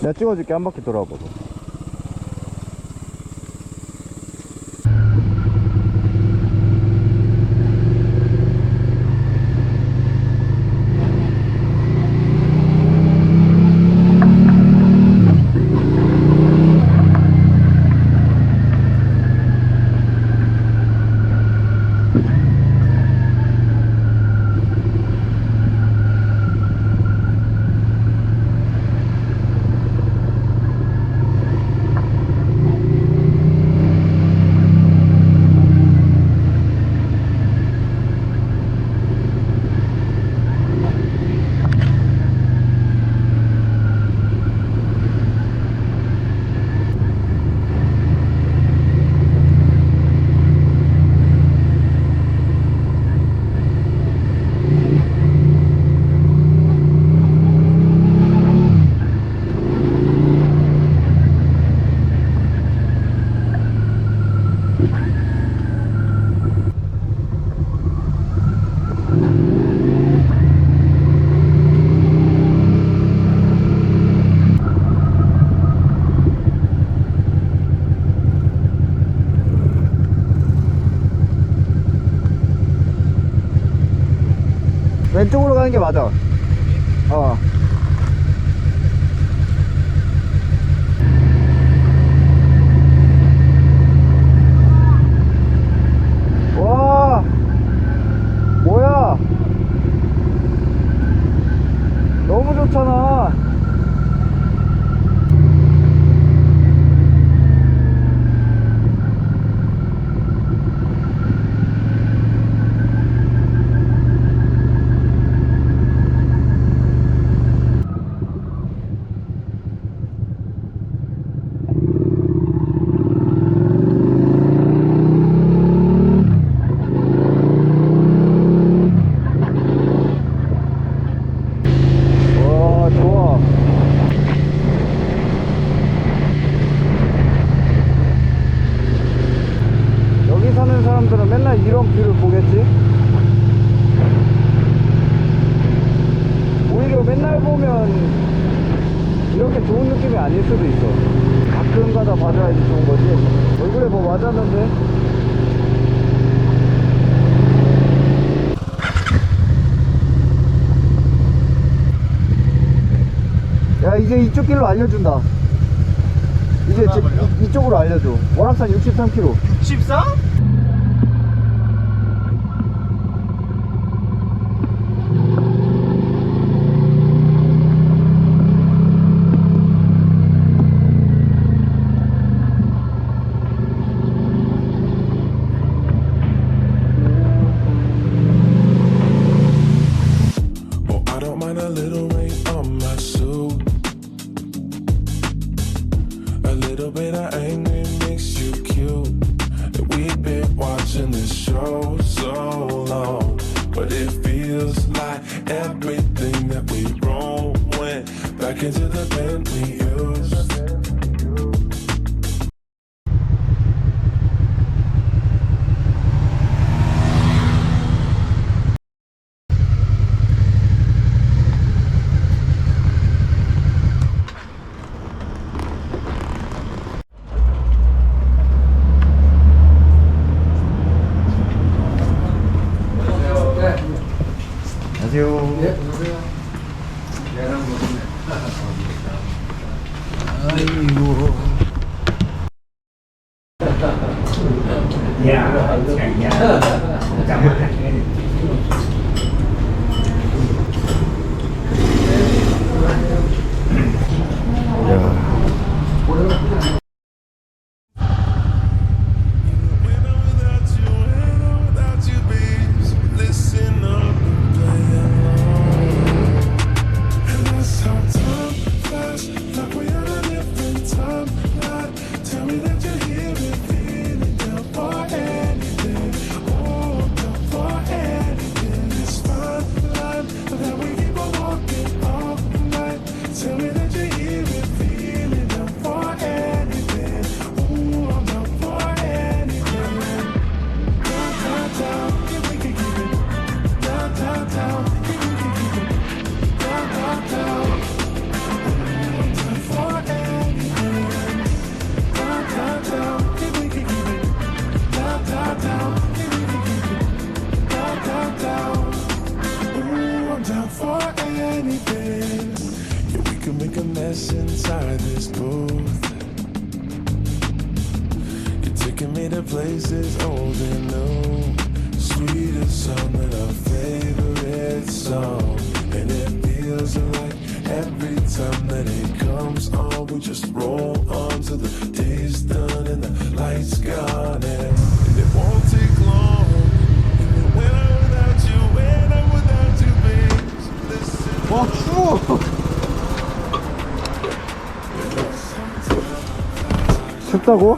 내가 찍어줄게. 한 바퀴 돌아봐봐. 왼쪽으로 가는 게 맞아. 어. 와, 뭐야? 너무 좋잖아. 사람들은 맨날 이런 뷰를 보겠지? 오히려 맨날 보면 이렇게 좋은 느낌이 아닐 수도 있어. 가끔 가다 봐줘야지 좋은 거지. 얼굴에 뭐 맞았는데? 야, 이제 이쪽 길로 알려준다. 이제 이쪽으로 알려줘. 월악산 63km. 64? 안녕하세요. 네, 안녕하세요. 내랑 보시네. 아이고. Tell me that you're here with me, for anything, oh, for anything. places old and new. Sweetest song and our favorite song. And it feels like every time that it comes on, we just roll on till the day's done and the lights gone. And it won't take long. And when I'm without you, when I'm without you, babe. So listen. 와 추워. 춥다고?